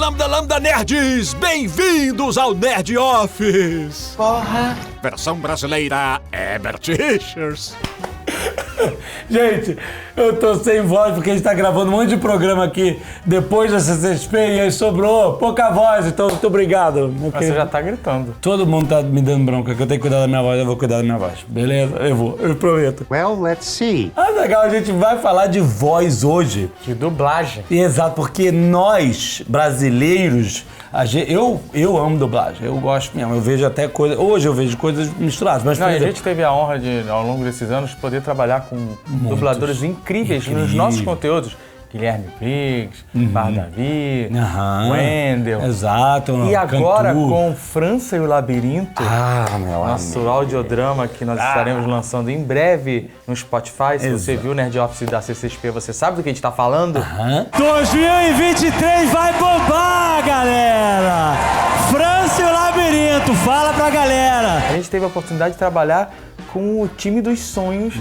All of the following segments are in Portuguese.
Lambda Nerds! Bem-vindos ao Nerd Office! Porra! Versão brasileira, Herbert Richards. Gente, eu tô sem voz porque a gente tá gravando um monte de programa aqui depois da CCXP e aí sobrou pouca voz, então muito obrigado. Você já tá gritando. Todo mundo tá me dando bronca que eu tenho que cuidar da minha voz, eu vou cuidar da minha voz. Beleza? Eu prometo. Well, let's see. Legal, a gente vai falar de voz hoje. De dublagem. Exato, porque nós, brasileiros, eu amo dublagem, eu gosto mesmo, eu vejo até coisas, hoje eu vejo coisas misturadas, mas a gente teve a honra de, ao longo desses anos, poder trabalhar com dubladores incríveis nos nossos conteúdos. Guilherme Briggs, Bar Davi, Wendel. Exato. E agora com França e o Labirinto, meu nosso audiodrama que nós estaremos lançando em breve no Spotify. Se você viu o Nerd Office da CCXP, você sabe do que a gente tá falando? 2023 vai bombar, galera! França e o Labirinto, fala pra galera! A gente teve a oportunidade de trabalhar com o time dos sonhos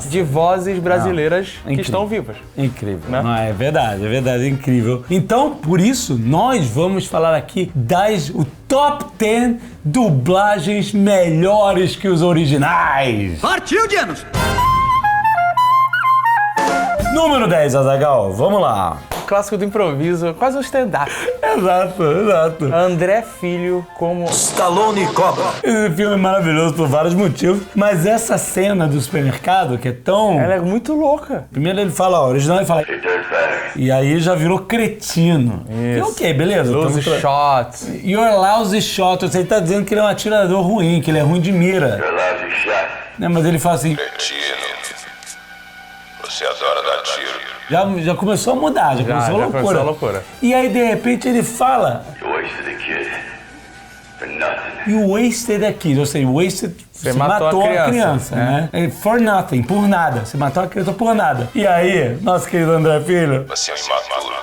de vozes brasileiras que estão vivas. Incrível. Né? Não, é verdade, é incrível. Então, por isso, nós vamos falar aqui o top 10 dublagens melhores que os originais. Partiu, Dianos! Número 10, Azaghal, vamos lá. Clássico do improviso, quase um stand-up. Exato. André Filho como Stallone Cobra. Esse filme é maravilhoso por vários motivos, mas essa cena do supermercado, que é tão... Ela é muito louca. Primeiro ele fala, original ele fala... E aí já virou cretino. Isso. Ok, beleza. Lousy shots. You're lousy shot. Você tá dizendo que ele é um atirador ruim, que ele é ruim de mira. You're lousy shot. Né, mas ele fala assim... Cretino. Você adora dar tiro. Já começou a mudar, já começou a loucura. E aí, de repente, ele fala... You wasted a kid for nothing. You wasted a kid. Ou seja, você matou a criança, né? For nothing, por nada. Você matou a criança por nada. E aí, nosso querido André Filho... Você é um imaturo.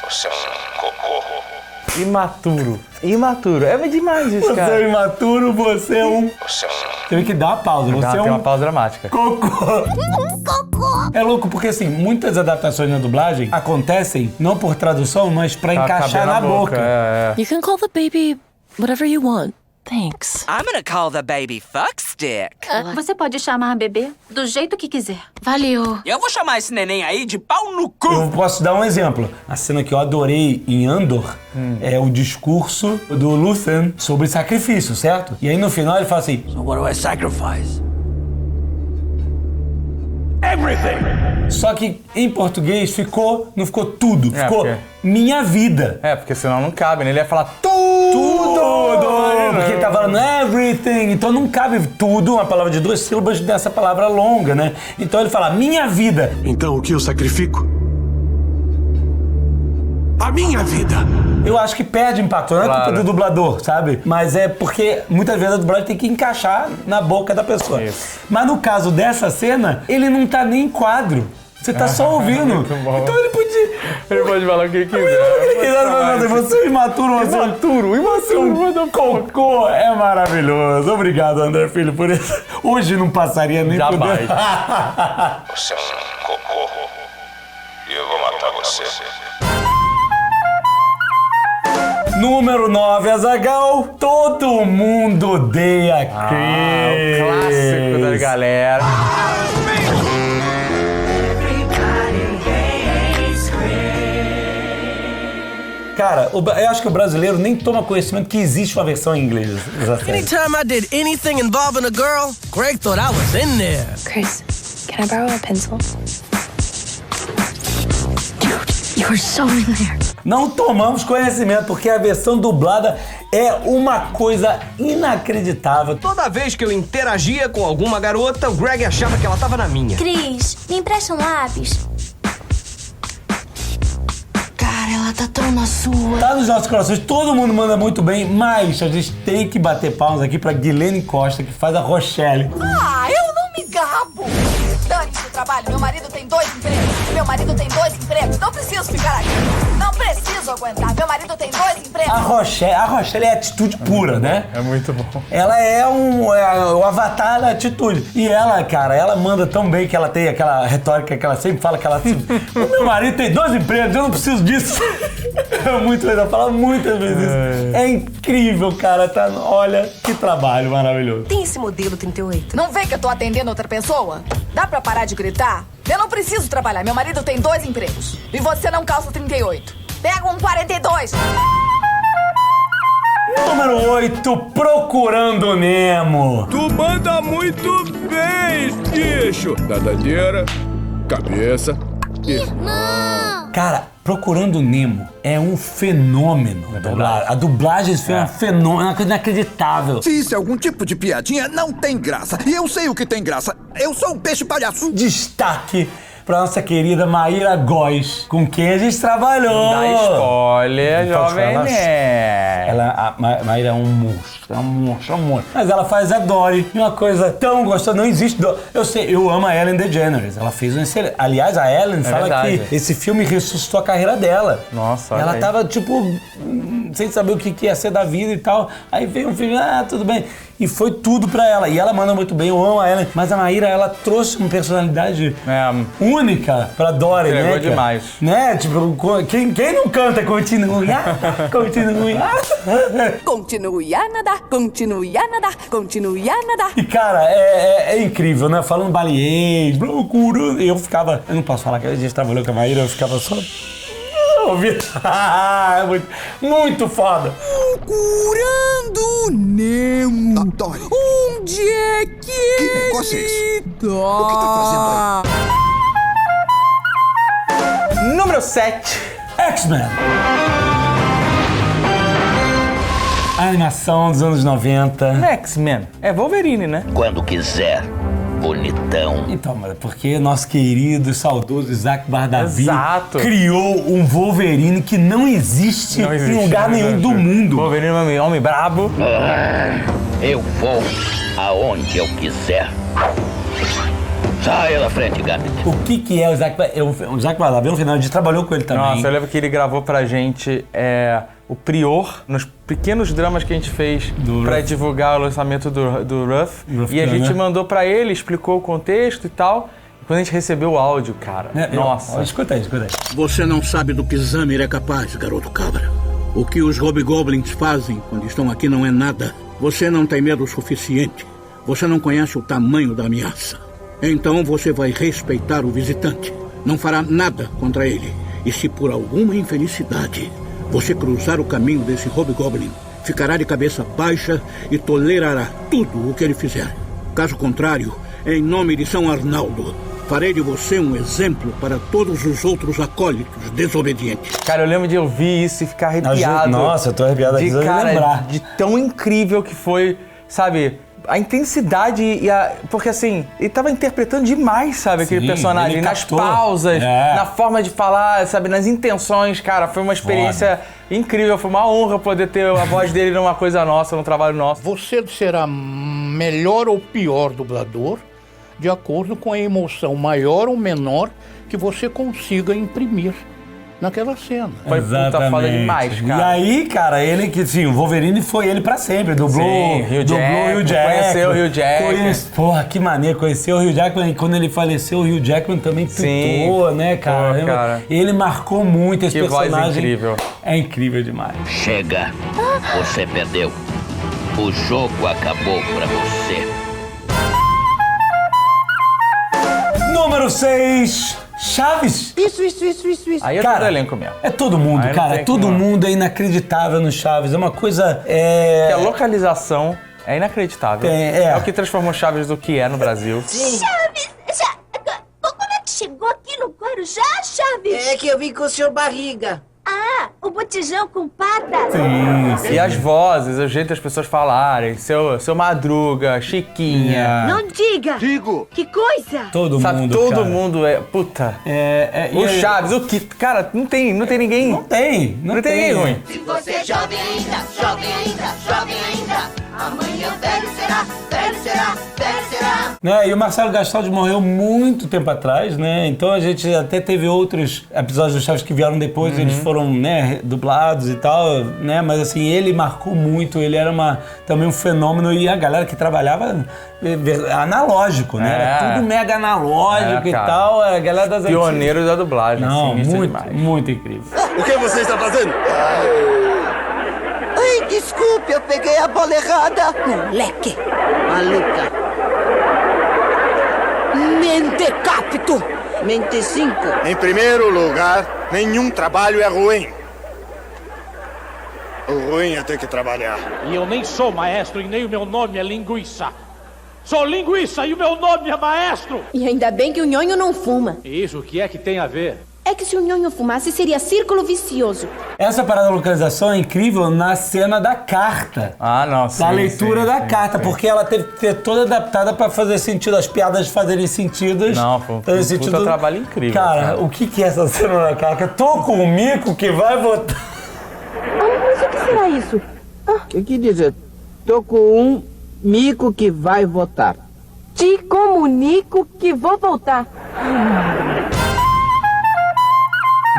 Você é um cocô. Imaturo. É demais isso, cara. Você é imaturo, você é um... Você é um... Tem que dar uma pausa. Você é uma pausa dramática. Cocô. É louco porque, assim, muitas adaptações na dublagem acontecem não por tradução, mas pra encaixar na boca. You can call the baby whatever you want. Thanks. I'm gonna call the baby fuckstick. Você pode chamar bebê do jeito que quiser. Valeu. Eu vou chamar esse neném aí de pau no cu. Eu posso dar um exemplo. A cena que eu adorei em Andor é o discurso do Luthen sobre sacrifício, certo? E aí no final ele fala assim... So what do I sacrifice? Everything! Só que em português não ficou tudo, ficou minha vida. Porque senão não cabe, né? Ele ia falar tudo! Porque ele tá falando everything, então não cabe tudo, uma palavra de 2 sílabas dessa palavra longa, né? Então ele fala minha vida. Então o que eu sacrifico? A minha vida! Eu acho que perde impacto, não é culpa do dublador, sabe? Mas é porque muitas vezes a dublagem tem que encaixar na boca da pessoa. Isso. Mas no caso dessa cena, ele não tá nem em quadro. Você tá só ouvindo. Então ele podia... Ele pode falar o que quiser. Você é imaturo, você é um cocô. É maravilhoso. Obrigado, André Filho, por isso. Hoje não passaria nem por dentro. Você é um cocô. E eu vou matar você. Número 9, Azaghal. Todo mundo odeia Chris. O clássico da galera. Cara, eu acho que o brasileiro nem toma conhecimento que existe uma versão em inglês dessa série. Anytime I did anything involving a girl, Greg thought I was in there. Chris, can I borrow a pencil? Dude, you're so in there. Não tomamos conhecimento, porque a versão dublada é uma coisa inacreditável. Toda vez que eu interagia com alguma garota, o Greg achava que ela tava na minha. Cris, me empresta um lápis. Cara, ela tá tão na sua. Tá nos nossos corações, todo mundo manda muito bem, mas a gente tem que bater palmas aqui pra Guilene Costa, que faz a Rochelle. Eu não me gabo! Dane-se o trabalho, meu marido tem 2 empregos. Não preciso ficar aqui. Não preciso aguentar, meu marido tem 2 empregos. A Rochelle é atitude pura, né? É muito bom. Ela é o avatar da atitude. E ela, cara, ela manda tão bem que ela tem aquela retórica que ela sempre fala que ela... O meu marido tem 2 empregos, eu não preciso disso. É muito legal, fala muitas vezes isso. É incrível, cara. Tá, olha, que trabalho maravilhoso. Tem esse modelo 38? Não vê que eu tô atendendo outra pessoa? Dá pra parar de gritar? Eu não preciso trabalhar. Meu marido tem 2 empregos. E você não calça 38. Pega um 42. Número 8, Procurando Nemo. Tu manda muito bem, bicho. Nadadeira, cabeça, irmão. Cara, Procurando Nemo é um fenômeno. A dublagem foi um fenômeno, uma coisa inacreditável. Se isso é algum tipo de piadinha, não tem graça. E eu sei o que tem graça. Eu sou um peixe palhaço. Destaque pra nossa querida Maíra Góes, com quem a gente trabalhou. Não dá spoiler, Jovem Nerd. A Maíra é um monstro, é um monstro. Mas ela faz a Dory, uma coisa tão gostosa, não existe Dory. Eu sei, eu amo a Ellen DeGeneres, ela fez um excelente... Aliás, a Ellen fala verdade. que esse filme ressuscitou a carreira dela. Nossa, ela aí. tava, tipo, sem saber o que ia ser da vida e tal. Aí veio um filme, tudo bem. E foi tudo pra ela. E ela manda muito bem, eu amo a Ellen. Mas a Maíra, ela trouxe uma personalidade única pra Dory, né? Entregou demais. Né? Tipo, quem não canta continue a nadar, continue a nadar, Continue a nadar, continue a nadar. E, cara, é incrível, né? Falando baliês, procurando. Eu não posso falar que a gente trabalhou com a Maíra, eu ficava só... ouvindo. Muito foda. Procurando Nemo. Dory. Onde é que negócio é esse? O que tá fazendo aí? Número 7. X-Men. A animação dos anos 90. X-Men. É Wolverine, né? Quando quiser, bonitão. Então, mas porque nosso querido, saudoso Isaac Bardavi criou um Wolverine que não existe em lugar nenhum do mundo. Wolverine é um homem brabo. Eu vou aonde eu quiser. Saia da frente, Gambit. O que é o Isaac Bardavi? O Isaac Bardavi, no final, a gente trabalhou com ele também. Nossa, eu lembro que ele gravou pra gente o Prior, nos pequenos dramas que a gente fez pra divulgar o lançamento do Ruff. E a gente mandou pra ele, explicou o contexto e tal. E quando a gente recebeu o áudio, cara, nossa. Escuta aí. Você não sabe do que Zamir é capaz, garoto cabra. O que os hobgoblins fazem quando estão aqui não é nada. Você não tem medo o suficiente. Você não conhece o tamanho da ameaça. Então você vai respeitar o visitante. Não fará nada contra ele. E se por alguma infelicidade você cruzar o caminho desse hobgoblin, ficará de cabeça baixa e tolerará tudo o que ele fizer. Caso contrário, em nome de São Arnaldo, farei de você um exemplo para todos os outros acólitos desobedientes. Cara, eu lembro de ouvir isso e ficar arrepiado. Nossa, eu tô arrepiado aqui de lembrar. De tão incrível que foi, sabe... A intensidade porque assim, ele tava interpretando demais, sabe, aquele personagem. Nas pausas, na forma de falar, sabe, nas intenções, cara. Foi uma experiência incrível, foi uma honra poder ter a voz dele numa coisa nossa, num trabalho nosso. Você será melhor ou pior dublador de acordo com a emoção maior ou menor que você consiga imprimir naquela cena. Foi puta foda demais, cara. E aí, cara, ele que, sim, o Wolverine foi ele pra sempre. Dublou o Hugh Jackman. Conheceu o Hugh Jackman. Porra, que maneiro. Conheceu o Hugh Jackman. E quando ele faleceu, o Hugh Jackman também tutou, né, cara? Pô, cara? Ele marcou muito esse personagem. Voz incrível. É incrível demais. Chega. Você perdeu. O jogo acabou pra você. Número 6. Chaves? Isso. Aí é todo elenco mesmo. É todo mundo, aí cara. Todo mundo é inacreditável no Chaves. É uma coisa... Que a localização é inacreditável. É o que transformou Chaves do que é no Brasil. Chaves! Como é que chegou aqui no Guarujá, Chaves? É que eu vim com o senhor Barriga. Ah, o botijão com patas. Sim. E as vozes, o jeito das pessoas falarem. Seu Madruga, Chiquinha. Não diga! Digo! Que coisa! Todo mundo, todo cara. mundo é... Puta. O Chaves, o que... Cara, não tem ninguém... Não tem ninguém ruim. Se você é jovem ainda, Amanhã velho será, velho será, velho será. Né? E o Marcelo Gastaldi morreu muito tempo atrás, né? Então a gente até teve outros episódios do Chaves que vieram depois, eles foram, né, dublados e tal, né? Mas assim, ele marcou muito, ele era também um fenômeno e a galera que trabalhava analógico, né? Era tudo mega analógico e tal, a galera das pioneiros da dublagem. Não, assim, muito incrível. O que você está fazendo? Ai, desculpe, eu peguei a bola errada. Moleque. Maluca. Mente capto. Mente 5. Em primeiro lugar, nenhum trabalho é ruim. O ruim é ter que trabalhar. E eu nem sou maestro e nem o meu nome é linguiça. Sou linguiça e o meu nome é maestro. E ainda bem que o nhonho não fuma. Isso, o que é que tem a ver? É que se o nhonho fumasse, seria círculo vicioso. Essa parada da localização é incrível na cena da carta. Ah, não, sim. Da leitura da carta, porque ela teve que ter toda adaptada pra fazer sentido, as piadas fazerem sentido. Não, foi um puta trabalho incrível. Cara, o que é essa cena da carta? Tô com o mico que vai votar. Mas o que será isso? O que dizer? Tô com um mico que vai votar. Te comunico que vou voltar.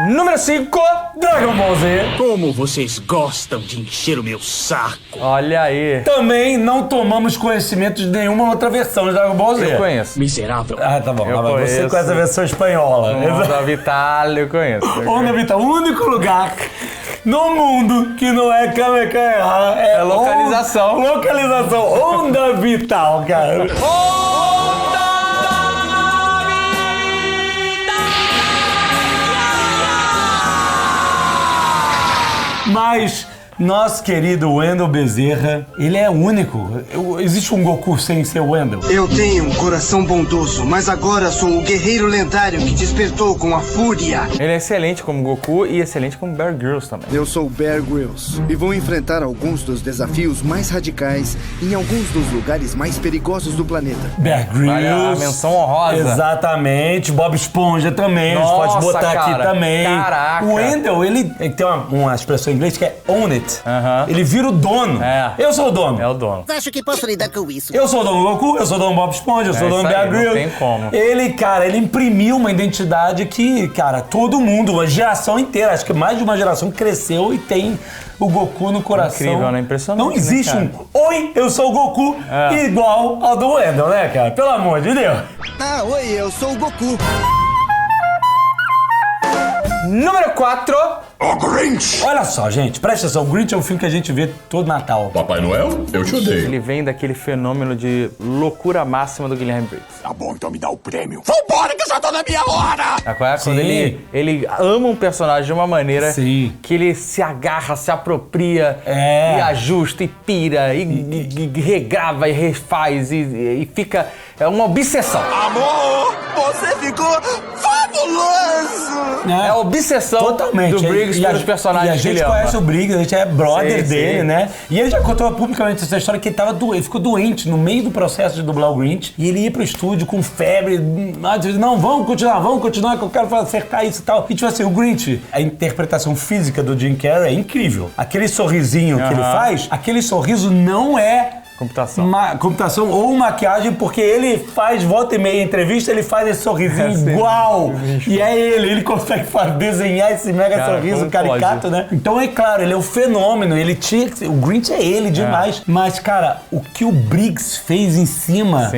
Número 5, Dragon Ball Z. Como vocês gostam de encher o meu saco. Olha aí. Também não tomamos conhecimento de nenhuma outra versão de Dragon Ball Z. Eu conheço. Miserável. Ah, tá bom. Eu Você conheço. com essa versão espanhola. Onda Vital, eu conheço. Onda Vital, o único lugar no mundo que não é Kamehameha é localização. Localização. Onda Vital, cara. Mas nosso querido Wendel Bezerra, ele é único. Existe um Goku sem ser Wendel? Eu tenho um coração bondoso, mas agora sou o guerreiro lendário que despertou com a fúria. Ele é excelente como Goku e excelente como Bear Grylls também. Eu sou Bear Grylls e vou enfrentar alguns dos desafios mais radicais em alguns dos lugares mais perigosos do planeta. Bear Grylls. Olha, a menção honrosa. Exatamente. Bob Esponja também. Nossa, a gente pode botar cara, aqui também. Caraca. O Wendel, ele tem uma expressão em inglês que é own it. Ele vira o dono. Eu sou o dono. É o dono. Acho que posso lidar com isso. Eu sou o dono do Goku, eu sou o dono do Bob Esponja, eu sou o dono do Bear Grylls. Não tem como. Ele, cara, ele imprimiu uma identidade que, cara, todo mundo, uma geração inteira, acho que mais de uma geração cresceu e tem o Goku no coração. Incrível, né? Impressionante. Não existe né, oi, eu sou o Goku, igual ao do Wendel, né, cara? Pelo amor de Deus. Ah, oi, eu sou o Goku. Número 4. O Grinch! Olha só, gente, presta atenção. O Grinch é um filme que a gente vê todo Natal. Papai Noel, eu te odeio. Ele vem daquele fenômeno de loucura máxima do Guilherme Briggs. Tá bom, então me dá o prêmio. Vambora que já tô na minha hora! Quando ele ama um personagem de uma maneira que ele se agarra, se apropria, e ajusta, e pira, e regrava, e refaz, e fica... É uma obsessão. Amor, você ficou fabuloso! É a obsessão totalmente do Briggs pelos personagens que ele ama. E a gente conhece o Briggs, a gente é brother dele, né? E ele já contou publicamente essa história que ele ficou doente no meio do processo de dublar o Grinch. E ele ia pro estúdio com febre. Não, vamos continuar, que eu quero acertar isso e tal. E tipo assim, o Grinch, a interpretação física do Jim Carrey é incrível. Aquele sorrisinho que ele faz, aquele sorriso não é... computação ou maquiagem, porque ele faz, volta e meia em entrevista, ele faz esse sorrisinho igual. E é ele consegue desenhar esse mega sorriso caricato, né? Então é claro, ele é um fenômeno, o Grinch é ele demais. Mas, cara, o que o Briggs fez em cima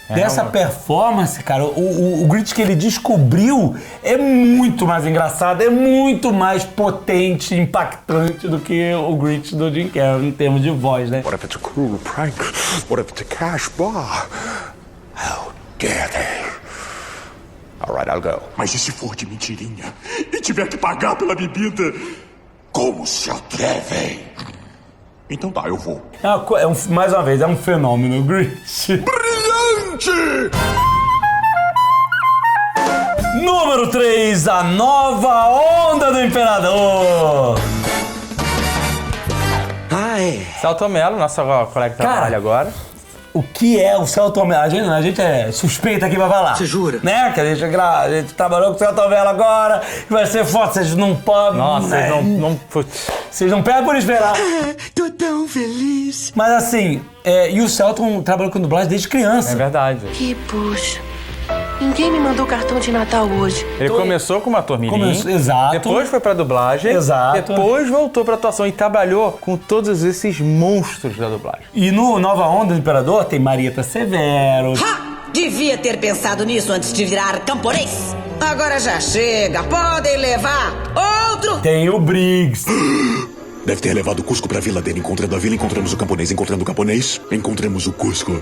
dessa performance, cara, o Grinch que ele descobriu é muito mais engraçado, é muito mais potente, impactante do que o Grinch do Jim Carrey em termos de voz, né? What if it's a cruel prank? What if it's a cash bar? How dare they? Alright, I'll go. Mas e se for de mentirinha e tiver que pagar pela bebida? Como se atrevem? Então tá, eu vou. Mais uma vez, é um fenômeno, o Grinch. Brilhante! Número 3, a nova onda do Imperador. Celton Mello, nossa colega que trabalha agora. o que é o Celton Mello. A gente é suspeita aqui pra falar. Você jura? Né? Que a gente trabalhou com o Celton Mello agora, que vai ser foto, vocês não podem... Nossa, né? Vocês não perdem por esperar. Tô tão feliz. Mas assim, e o Celton trabalhou com dublagem desde criança. É verdade. Que puxa. Ninguém me mandou cartão de Natal hoje. Ele começou como ator mirim. Exato. Depois foi pra dublagem. Exato. Depois voltou pra atuação e trabalhou com todos esses monstros da dublagem. E no Nova Onda do Imperador tem Marieta Severo. Ha! Devia ter pensado nisso antes de virar camponês. Agora já chega, podem levar outro. Tem o Briggs. Deve ter levado o Cusco pra vila dele. Encontrando a vila, encontramos o camponês. Encontrando o camponês, encontramos o Cusco.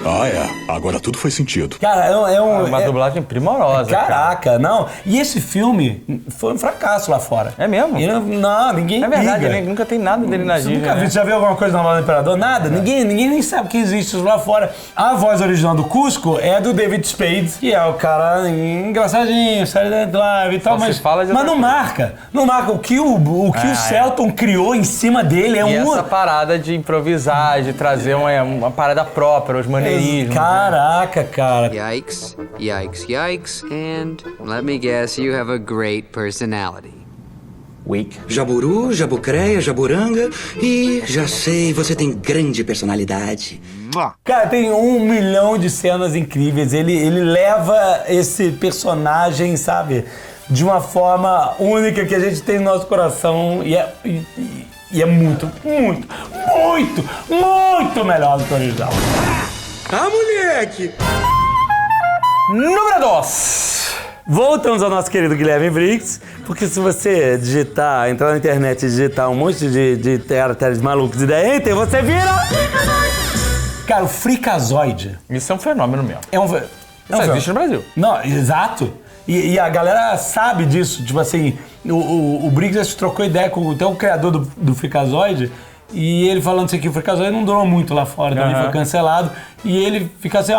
Ah, é. Agora tudo faz sentido. Cara, é uma dublagem primorosa. Caraca, cara. não. E esse filme foi um fracasso lá fora. É mesmo? Não, ninguém É verdade, nunca tem nada dele na Disney. Nunca viu, já viu alguma coisa na Nova do Imperador? Nada. Ninguém nem sabe que existe isso lá fora. A voz original do Cusco é do David Spade, que é o cara engraçadinho, série da live e tal, mas não marca. Não marca. O que o Celton criou em cima dele e essa parada de improvisar, de trazer uma parada própria, os maneirismos. Caraca, cara. Yikes, yikes, yikes, and let me guess, you have a great personality. Weak. Jaburu, jabucreia, jaburanga e já sei, você tem grande personalidade. Cara, tem 1 milhão de cenas incríveis. Ele leva esse personagem, sabe, de uma forma única que a gente tem no nosso coração e é muito, muito, muito, muito melhor do que o original. Ah, moleque! Número 2. Voltamos ao nosso querido Guilherme Briggs, porque se você entrar na internet e digitar um monte de caracteres malucos e der enter, você vira... Cara, o Freakazoid. Isso é um fenômeno mesmo. Isso existe no Brasil. Não, exato. E a galera sabe disso. Tipo assim, o Briggs trocou ideia com até o criador do Freakazoid. E ele falando isso aqui, o Freakazoid não durou muito lá fora, também foi cancelado. E ele fica assim,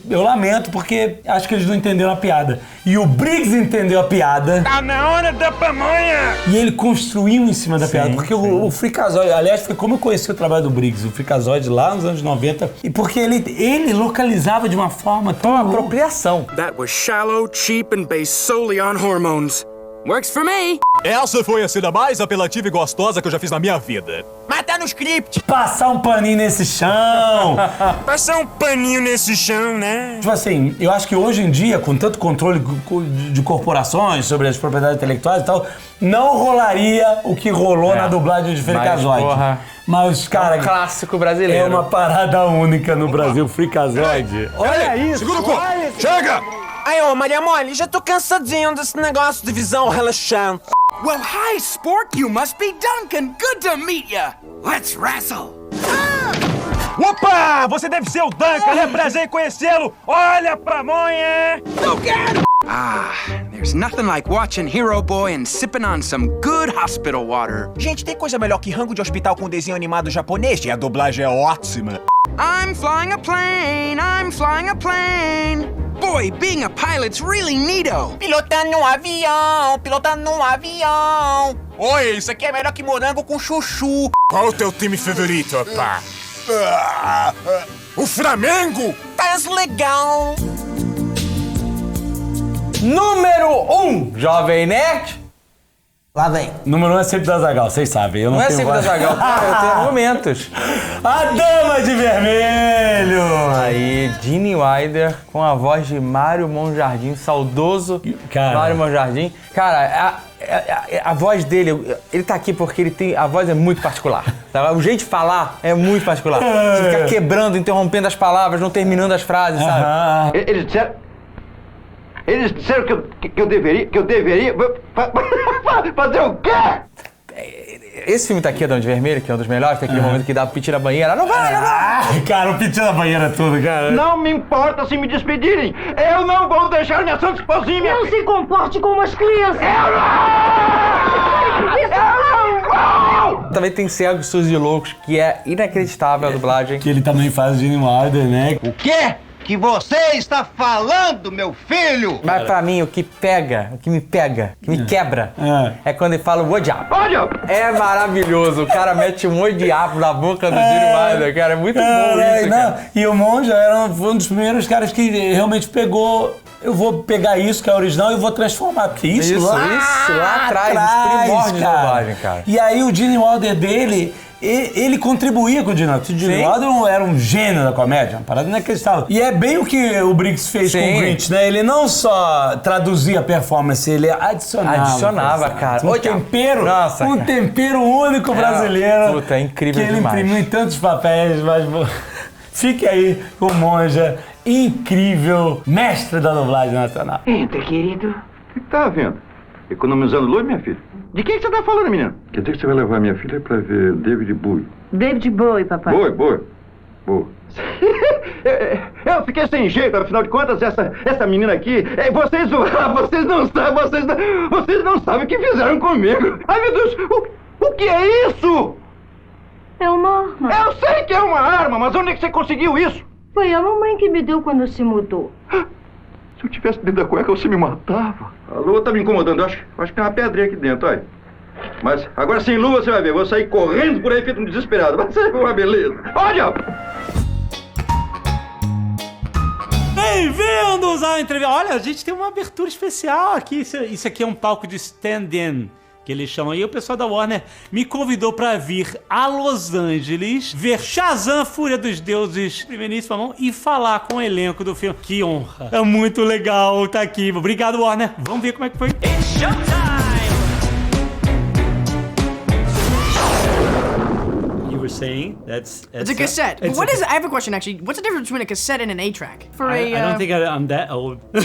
eu lamento porque acho que eles não entenderam a piada. E o Briggs entendeu a piada. Tá na hora da pamonha! E ele construiu em cima da piada. Porque o Freakazoid, aliás, foi como eu conheci o trabalho do Briggs, o Freakazoid lá nos anos 90. E porque ele localizava de uma forma tão... Uma apropriação. That was shallow, cheap and based solely on hormones. Works for me! Essa foi a cena mais apelativa e gostosa que eu já fiz na minha vida. Mas tá no script! Passar um paninho nesse chão! Passar um paninho nesse chão, né? Tipo assim, eu acho que hoje em dia, com tanto controle de corporações sobre as propriedades intelectuais e tal, não rolaria o que rolou na dublagem de Freakazoid. Mas, cara... É um clássico brasileiro. É uma parada única no Brasil, Freakazoid. Olha isso! Segura o corpo! Chega! Ai, ô, Maria Mole, já tô cansadinho desse negócio de visão relaxante. Well, hi, sport. You must be Duncan. Good to meet ya. Let's wrestle. Opa! Você deve ser o Duncan, né? Prazer em conhecê-lo. Olha pra monha! Não quero! There's nothing like watching Hero Boy and sipping on some good hospital water. Gente, tem coisa melhor que rango de hospital com desenho animado japonês e a dublagem é ótima. I'm flying a plane. I'm flying a plane. Boy, being a pilot's really neato. Pilotando um avião, pilotando um avião. Oi, isso aqui é melhor que morango com chuchu. Qual o teu time favorito, pá? O Flamengo! Tá legal. Número 1, Jovem Nerd. Lá vem. Número 1 é sempre da Azaghal, vocês sabem. Eu não é tenho sempre da Azaghal, eu tenho argumentos. A Dama de Vermelho! Aí, Gene Wilder com a voz de Mário Monjardim, saudoso Mário Monjardim. Cara, a voz dele, ele tá aqui porque a voz é muito particular. Tá? O jeito de falar é muito particular. Você fica quebrando, interrompendo as palavras, não terminando as frases, sabe? Eles disseram que eu deveria fazer o quê? Esse filme tá aqui, Dama de Vermelho, que é um dos melhores, tem aquele momento que dá o piti na banheira. Não vai! Cara, o piti na banheira tudo, cara. Não me importa se me despedirem. Eu não vou deixar minha santa esposinha. Não se comporte como as crianças. Também tem Cegos, Surdos e Loucos, que é inacreditável a dublagem. Que ele também faz Gene Wilder, né? O quê? que você está falando, meu filho? Mas pra mim, o que me quebra, é quando ele fala o odiabo. É maravilhoso, o cara mete um odiabo na boca do Gene Wilder, cara, é muito bom isso, cara. E o Monja foi um dos primeiros caras que realmente pegou... Eu vou pegar isso que é original e vou transformar. Porque isso lá atrás, os primórdios da dublagem, cara. E aí o Gene Wilder dele... Ele contribuía com o Gene Wilder. O Gene Wilder era um gênio da comédia, uma parada inacreditável. E é bem o que o Briggs fez com o Grinch, né? Ele não só traduzia a performance, ele adicionava cara. Um tempero único brasileiro. Puta, é incrível que ele demais. imprimiu em tantos papéis, mas fique aí com o Monja, incrível mestre da dublagem nacional. Entra, querido. O que tá vendo? Economizando luz, minha filha? De quem você tá falando, menino? Quer dizer que você vai levar minha filha pra ver David Bowie? David Bowie, papai. Boa. Eu fiquei sem jeito, afinal de contas, essa menina aqui... Vocês não sabem o que fizeram comigo. Ai, meu Deus, o que é isso? É uma arma. Eu sei que é uma arma, mas onde é que você conseguiu isso? Foi a mamãe que me deu quando se mudou. Se eu tivesse dentro da cueca, você me matava. A lua tá me incomodando. Eu acho que tem uma pedrinha aqui dentro, olha. Mas agora sem lua você vai ver. Vou sair correndo por aí feito um desesperado. Vai ser uma beleza. Olha! Bem-vindos à entrevista. Olha, a gente tem uma abertura especial aqui. Isso aqui é um palco de stand-in, que eles chamam. E o pessoal da Warner me convidou pra vir a Los Angeles, ver Shazam, Fúria dos Deuses, primeiríssima mão, e falar com o elenco do filme. Que honra. É muito legal estar aqui. Obrigado, Warner. Vamos ver como é que foi. It's showtime! You were saying it's a cassette. I have a question actually. What's the difference between a cassette and an 8-track? I don't think I'm that old. Okay.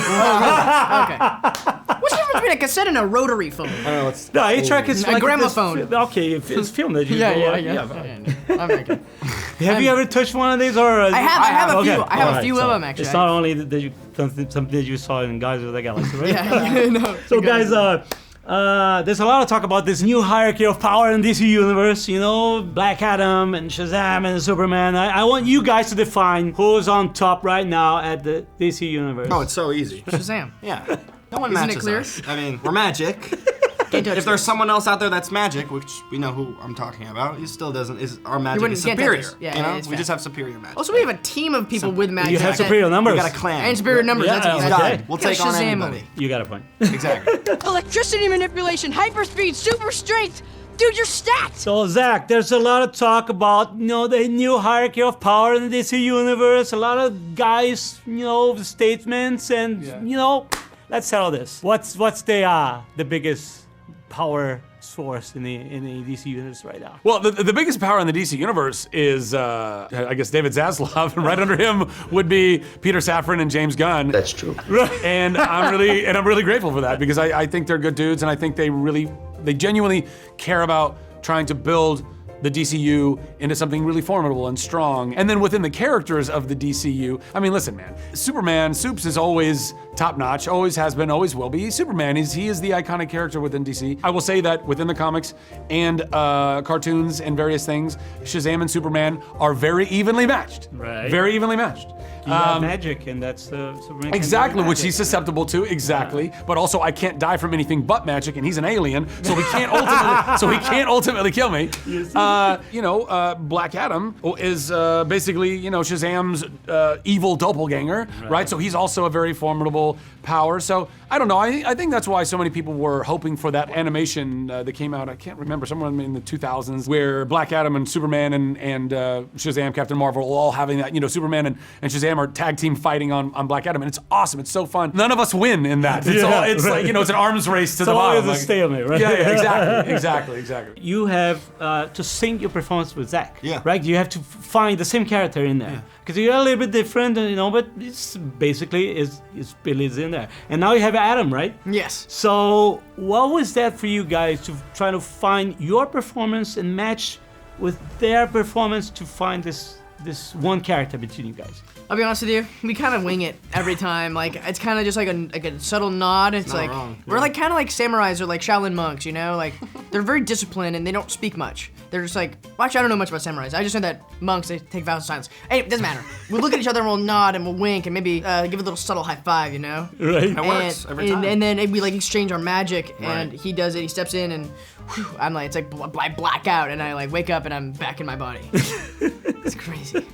What's the difference between a cassette and a rotary phone? I don't know what's... No, 8-track is a like gramophone. Okay, it's film that you Yeah. I'm making. Have you ever touched one of these, or? I have a few. I have a few of them actually. It's not only that you something that you saw in Guys of the Galaxy, right? Yeah, no. So guys, there's a lot of talk about this new hierarchy of power in DC Universe, you know, Black Adam and Shazam and Superman. I want you guys to define who's on top right now at the DC Universe. Oh, it's so easy. Shazam. Yeah. No one Isn't matches it clear? us. I mean, we're magic. If there's someone else out there that's magic, which we know who I'm talking about, he still doesn't. Our magic is superior. We just have superior magic. Also, we have a team of people with magic. You have superior numbers. We got a clan. And superior numbers. Yeah, that's okay. We'll take on anybody. You got a point. Exactly. Electricity manipulation, hyperspeed, super strength. Dude, you're stacked! So, Zach, there's a lot of talk about, you know, the new hierarchy of power in the DC Universe. A lot of guys, you know, statements, and, you know, let's settle this. What's the biggest power source in the DC universe right now? Well, the biggest power in the DC universe is, I guess, David Zaslav, and right under him would be Peter Safran and James Gunn. That's true. And I'm really grateful for that, because I think they're good dudes, and I think they genuinely care about trying to build the DCU into something really formidable and strong. And then within the characters of the DCU, I mean, listen, man, Superman, Supes is always top-notch, always has been, always will be. Superman, he is the iconic character within DC. I will say that within the comics and cartoons and various things, Shazam and Superman are very evenly matched. Right. Very evenly matched. You have magic, and that's Superman. Exactly, which he's susceptible to, exactly. Yeah. But also, I can't die from anything but magic, and he's an alien, so he can't ultimately kill me. Black Adam is basically, Shazam's evil doppelganger, right? So he's also a very formidable power. So I don't know. I think that's why so many people were hoping for that animation that came out. I can't remember, somewhere in the 2000s, where Black Adam and Superman and Shazam, Captain Marvel, all having that. Superman and Shazam are tag team fighting on Black Adam, and it's awesome. It's so fun. None of us win in that. It's like it's an arms race to the bottom. It's a stalemate, right? Yeah, exactly. You have to sync your performance with Zach. Yeah. Right? You have to find the same character in there. Because you're a little bit different, but it's basically it's Billy's in there. And now you have Adam, right? Yes. So what was that for you guys to try to find your performance and match with their performance to find this one character between you guys? I'll be honest with you, we kind of wing it every time. Like, it's kind of just like a subtle nod. It's not like wrong. We're like kind of like samurais or like Shaolin monks, Like They're very disciplined and they don't speak much. They're just like, well, actually, I don't know much about samurais. I just know that monks, they take vows of silence. Hey, it doesn't matter. We'll look at each other and we'll nod and we'll wink and maybe give a little subtle high five, you know? Right. It works every time. And then we like exchange our magic and he does it, he steps in and whew, I'm like, it's like I black out and I like wake up and I'm back in my body. It's crazy.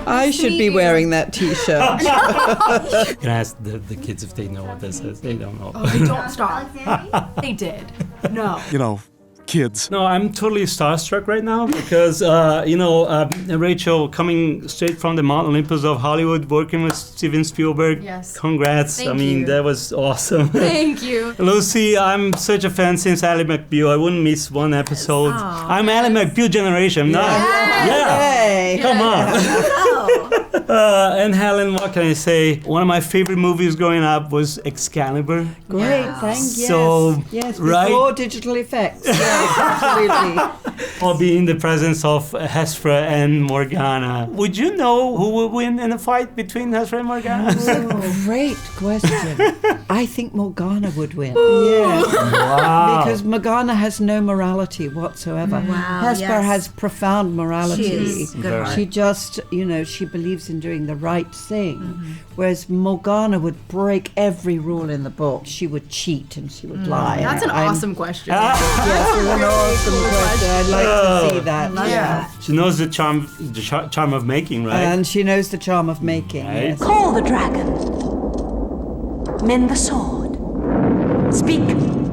I should be wearing that t-shirt. Can I ask the kids if they know what this is? They don't know. Oh, they don't stop. They did. No. You know, kids. No, I'm totally starstruck right now because, Rachel, coming straight from the Mount Olympus of Hollywood, working with Steven Spielberg. Yes. Congrats. Thank you. That was awesome. Thank you. Lucy, I'm such a fan since Ally McBeal. I wouldn't miss one episode. Oh, I'm Ally McBeal generation. Yay. Come on. And Helen, what can I say? One of my favorite movies growing up was Excalibur. Great, thank you. So, yes, right? before digital effects. Yes, absolutely. Or be in the presence of Hesper and Morgana. Would you know who would win in a fight between Hesper and Morgana? That's a great question. I think Morgana would win. Yeah. Wow. Because Morgana has no morality whatsoever. Wow, Hesper has profound morality. She is. Good heart. She just, she believes in doing the right thing. Whereas Morgana would break every rule in the book. She would cheat and she would lie. That's an awesome question. Yes, it's an awesome question. I'd like to see that. Yeah. She knows the charm of making, right? And she knows the charm of making. Right. Yes. Call the dragon. Mend the sword. Speak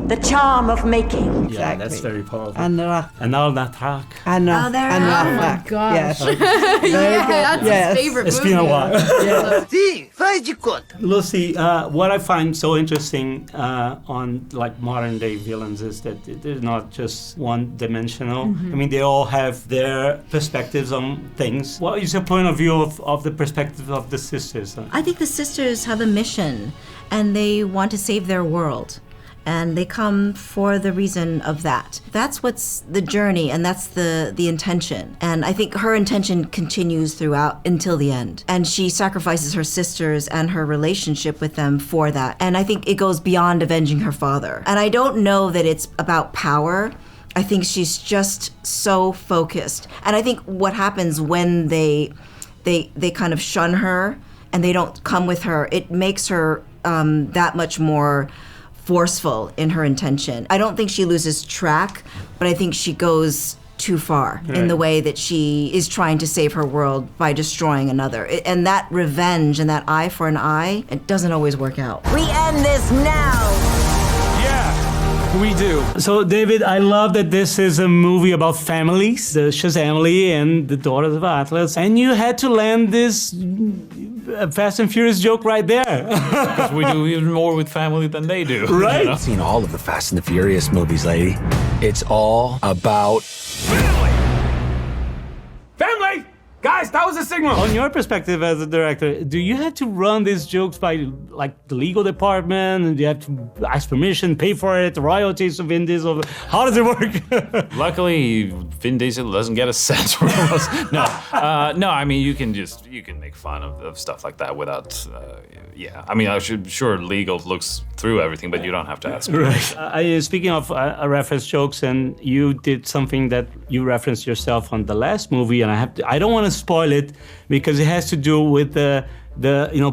the charm of making. Yeah, that's very powerful. Anra. Anal-Natrak. Oh my gosh. Yes. That's his favorite It's movie. been a while. Sim, faz de conta. Lucy, what I find so interesting on like modern day villains is that they're not just one-dimensional. I mean, they all have their perspectives on things. What is your point of view of the perspective of the sisters? I think the sisters have a mission and they want to save their world. And they come for the reason of that. That's what's the journey, and that's the intention. And I think her intention continues throughout until the end. And she sacrifices her sisters and her relationship with them for that. And I think it goes beyond avenging her father. And I don't know that it's about power. I think she's just so focused. And I think what happens when they kind of shun her and they don't come with her, it makes her that much more forceful in her intention. I don't think she loses track, but I think she goes too far in the way that she is trying to save her world by destroying another. And that revenge and that eye for an eye, it doesn't always work out. We end this now. We do. So, David, I love that this is a movie about families, the Shazamily and the Daughters of Atlas, and you had to land this Fast and Furious joke right there. Because we do even more with family than they do. Right? I've seen all of the Fast and the Furious movies, lady. It's all about family. Family! Guys, that was a signal! On your perspective as a director, do you have to run these jokes by like the legal department and you have to ask permission, pay for it, royalties of Vin Diesel? How does it work? Luckily, Vin Diesel doesn't get a cent from us. No, I mean, you can make fun of stuff like that without, I mean, sure legal looks through everything, but you don't have to ask. Right. Speaking of reference jokes, and you did something that you referenced yourself on the last movie, and I don't want to spoil it because it has to do with the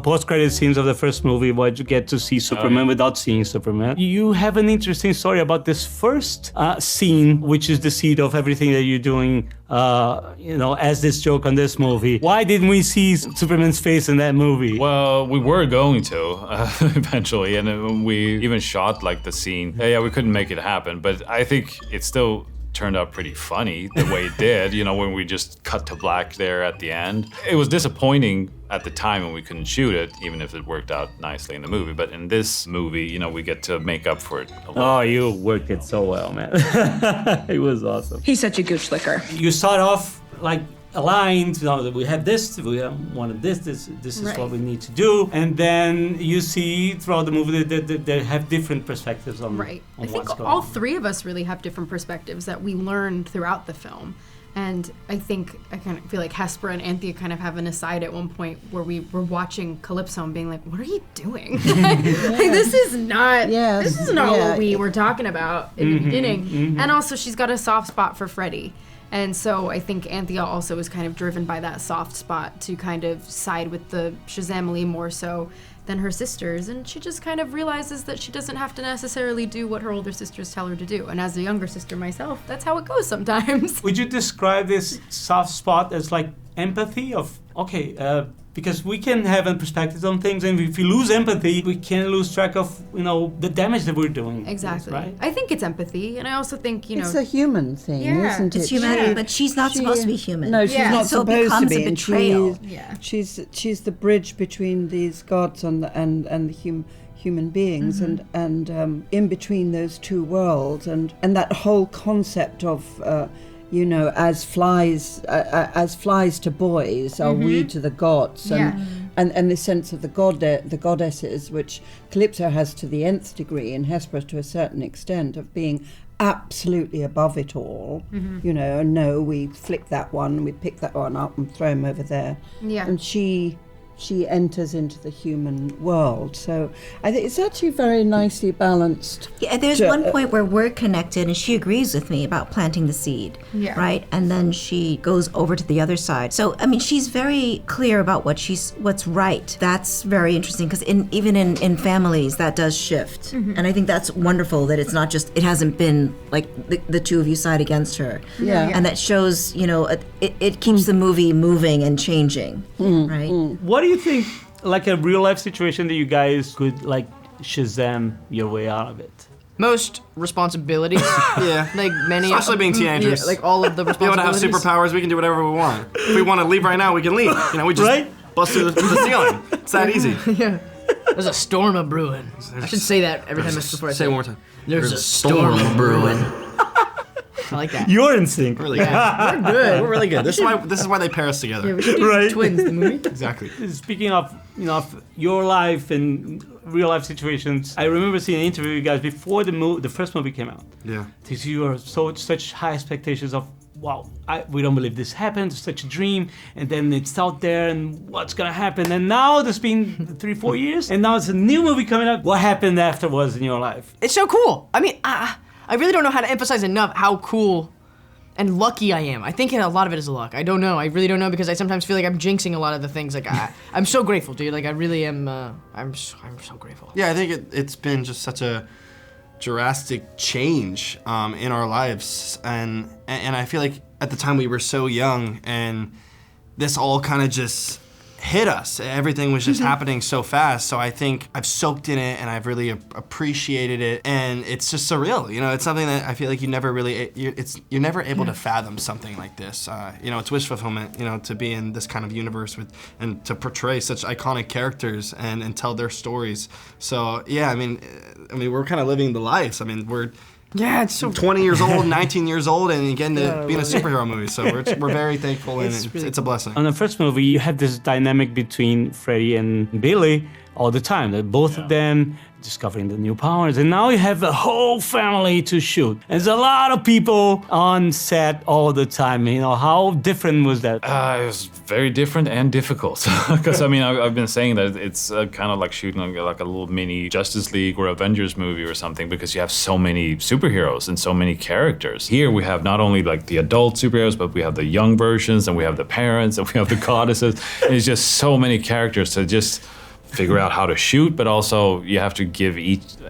post-credit scenes of the first movie where you get to see Superman without seeing Superman. You have an interesting story about this first scene, which is the seed of everything that you're doing, as this joke on this movie. Why didn't we see Superman's face in that movie? Well, we were going to eventually, and we even shot like the scene. Yeah, we couldn't make it happen, but I think it still turned out pretty funny the way it did, when we just cut to black there at the end. It was disappointing at the time when we couldn't shoot it, even if it worked out nicely in the movie. But in this movie, we get to make up for it a little. Oh, you worked it so well, man. It was awesome. He's such a gooch slicker. You start off like aligned, we have this, we wanted this is right. What we need to do. And then you see throughout the movie that they have different perspectives on right. On I think all three of us really have different perspectives that we learned throughout the film. And I kind of feel like Hesper and Anthea kind of have an aside at one point where we were watching Calypso and being like, what are you doing? This is not what we were talking about in the beginning. And also she's got a soft spot for Freddie. And so I think Anthea also is kind of driven by that soft spot to kind of side with the Shazamily more so than her sisters, and she just kind of realizes that she doesn't have to necessarily do what her older sisters tell her to do. And as a younger sister myself, that's how it goes sometimes. Would you describe this soft spot as like empathy of, because we can have a perspective on things, and if we lose empathy, we can lose track of, the damage that we're doing. Exactly. Right? I think it's empathy, and I also think, It's a human thing, isn't it? It's humanity, but she's not supposed to be human. No, she's not so supposed it becomes to be. a betrayal. She's the bridge between these gods and the human beings, and in between those two worlds, and that whole concept of as flies to boys are we to the gods, and the sense of the goddesses, which Calypso has to the nth degree, and Hesper to a certain extent, of being absolutely above it all. No, we flick that one, we pick that one up and throw him over there. And she enters into the human world. So I think it's actually very nicely balanced. Yeah, there's one point where we're connected and she agrees with me about planting the seed, right? And then she goes over to the other side. So, I mean, she's very clear about what's right. That's very interesting, because even in families, that does shift. And I think that's wonderful that it's not just, it hasn't been like the two of you side against her. And that shows, it keeps the movie moving and changing, right? What do you think, like a real life situation that you guys could like Shazam your way out of it? Most responsibilities. Like many. Especially being teenagers. Like all of the responsibilities. Be able to have superpowers, we can do whatever we want. If we want to leave right now, we can leave. We just bust through the ceiling. It's that easy. There's a storm a brewing. I should say that every time before I say it one more time. There's a storm a brewing. I like that. You're in sync. Really good. We're good. We're really good. This is why they pair us together. Yeah, we should do Twins, the movie. Exactly. Speaking of, of your life and real life situations, I remember seeing an interview with you guys before the first movie came out. Yeah. Because you were such high expectations of, wow, we don't believe this happened, it's such a dream, and then it's out there, and what's gonna happen? And now there's been 3-4 years, and now it's a new movie coming out. What happened afterwards in your life? It's so cool. I mean, I really don't know how to emphasize enough how cool and lucky I am. I think a lot of it is luck. I don't know. I really don't know, because I sometimes feel like I'm jinxing a lot of the things. Like I'm so grateful, dude. Like I really am. I'm so grateful. Yeah, I think it's been just such a drastic change in our lives, and I feel like at the time we were so young, and this all kind of just hit us. Everything was just happening so fast. So I think I've soaked in it, and I've really appreciated it, and it's just surreal. It's something that I feel like you're never able to fathom something like this. It's wish fulfillment. To be in this kind of universe and to portray such iconic characters and tell their stories. So yeah, I mean, we're kind of living the lives. I mean, it's so 20 years old, 19 years old, and again to be in a superhero movie. So we're very thankful, and it's a blessing. On the first movie, you had this dynamic between Freddie and Billy all the time. That both of them discovering the new powers, and now you have the whole family to shoot. There's a lot of people on set all the time. How different was that? It was very different and difficult, because I've been saying that it's kind of like shooting like a little mini Justice League or Avengers movie or something, because you have so many superheroes and so many characters. Here we have not only like the adult superheroes, but we have the young versions, and we have the parents, and we have the goddesses. And it's just so many characters to just figure out how to shoot, but also you have to give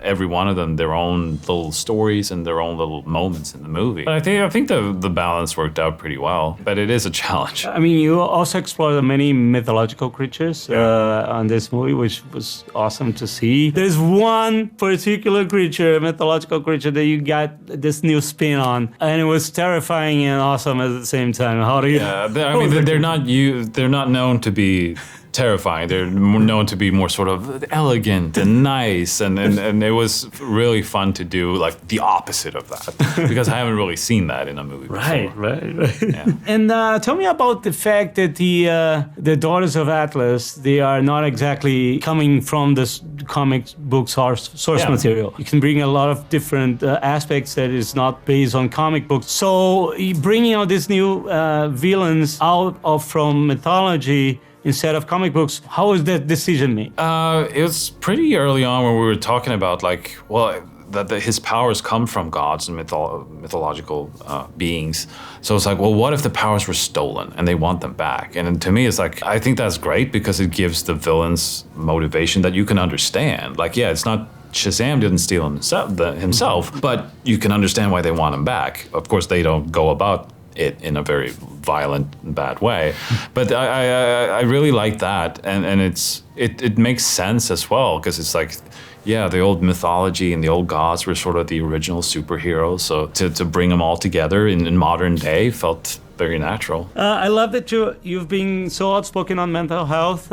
every one of them their own little stories and their own little moments in the movie. But I think the balance worked out pretty well, but it is a challenge. You also explored many mythological creatures on this movie, which was awesome to see. There's one particular creature, mythological creature, that you got this new spin on, and it was terrifying and awesome at the same time. How do you? Yeah, they're not known to be terrifying. They're known to be more sort of elegant and nice, and it was really fun to do like the opposite of that because I haven't really seen that in a movie before. Right. Yeah. And tell me about the fact that the Daughters of Atlas, they are not exactly coming from this comic book source material. You can bring a lot of different aspects that is not based on comic books. So bringing out these new villains out of from mythology instead of comic books, how was that decision made? It was pretty early on when we were talking about like, well, that his powers come from gods and mythological beings. So it's like, well, what if the powers were stolen and they want them back? And to me, it's like, I think that's great because it gives the villains motivation that you can understand. Like, yeah, it's not Shazam didn't steal himself, but you can understand why they want him back. Of course, they don't go about it in a very violent and bad way, but I really like that, and it makes sense as well because it's like, yeah, the old mythology and the old gods were sort of the original superheroes, so to bring them all together in modern day felt very natural. I love that you've been so outspoken on mental health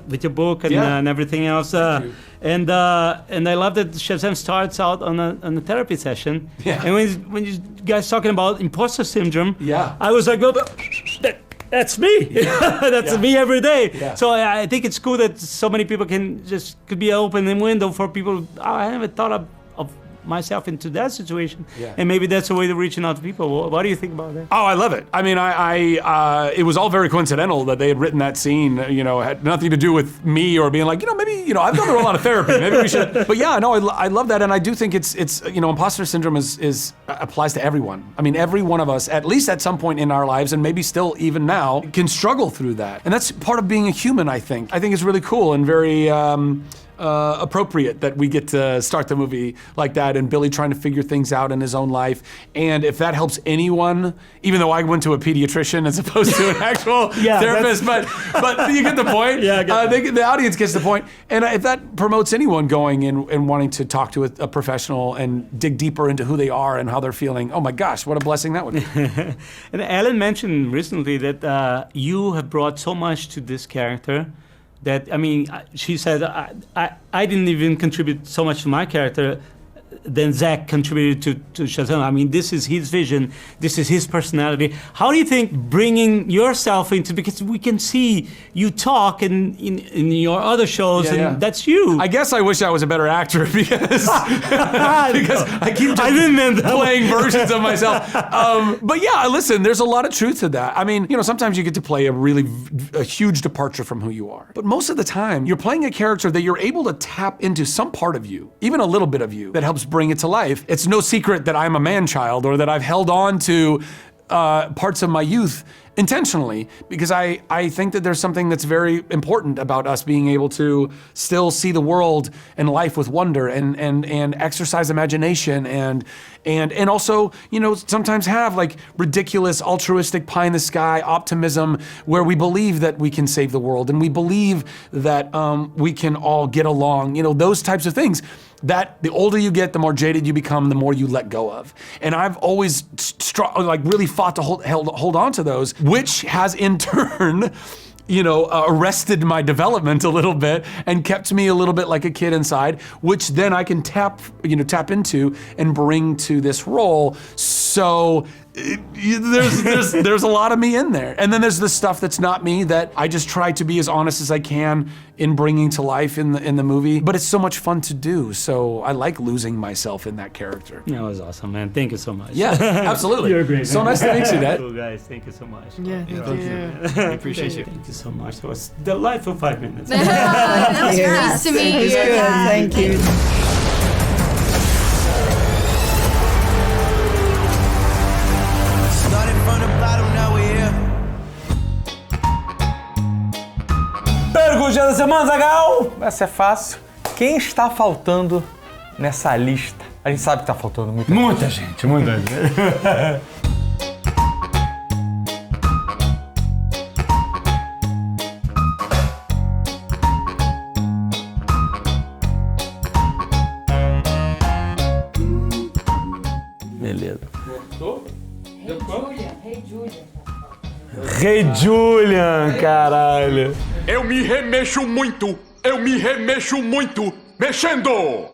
with your book and everything else. And I love that Shazam starts out on a therapy session. Yeah. And when you guys talking about imposter syndrome, I was like, that's me. That's me every day. Yeah. So I think it's cool that so many people could be an open window for people. I never thought of myself into that situation, and maybe that's a way to reaching out to people. What do you think about that? Oh, I love it. I mean, I it was all very coincidental that they had written that scene. You know, had nothing to do with me or being like, maybe I've gone through a lot of therapy. Maybe we should. But yeah, no, I love that, and I do think it's imposter syndrome is applies to everyone. I mean, every one of us, at least at some point in our lives, and maybe still even now, can struggle through that, and that's part of being a human. I think it's really cool and very. Appropriate that we get to start the movie like that and Billy trying to figure things out in his own life. And if that helps anyone, even though I went to a pediatrician as opposed to an actual therapist, but you get the point. The audience gets the point. And if that promotes anyone going and wanting to talk to a professional and dig deeper into who they are and how they're feeling, oh my gosh, what a blessing that would be. And Ellen mentioned recently that you have brought so much to this character that, I mean, she said, I didn't even contribute so much to my character than Zach contributed to Shazam. I mean, this is his vision, this is his personality. How do you think bringing yourself into, because we can see you talk in your other shows, and that's you. I guess I wish I was a better actor because I keep just playing versions of myself. But yeah, listen, there's a lot of truth to that. I mean, sometimes you get to play a huge departure from who you are. But most of the time, you're playing a character that you're able to tap into some part of you, even a little bit of you, that helps bring it to life. It's no secret that I'm a man-child or that I've held on to parts of my youth intentionally, because I think that there's something that's very important about us being able to still see the world and life with wonder and exercise imagination and also, sometimes have like ridiculous altruistic pie in the sky optimism where we believe that we can save the world and we believe that we can all get along, those types of things. That the older you get, the more jaded you become, the more you let go of. And I've always really fought to hold on to those, which has in turn, arrested my development a little bit and kept me a little bit like a kid inside, which then I can tap into and bring to this role. So there's a lot of me in there. And then there's the stuff that's not me that I just try to be as honest as I can in bringing to life in the movie. But it's so much fun to do. So I like losing myself in that character. That was awesome, man. Thank you so much. Yeah, absolutely. You're great. So nice to meet you, Dad. Cool, guys. Thank you so much. Yeah, thank you. I appreciate you. Thank you so much. It was delightful 5 minutes. That was nice to meet you. Thank you. Pergunta da semana, Azaghal! Essa é fácil. Quem está faltando nessa lista? A gente sabe que tá faltando muita gente. Beleza. Gostou? Hey Julia. Rei Julian, caralho. Eu me remexo muito, mexendo!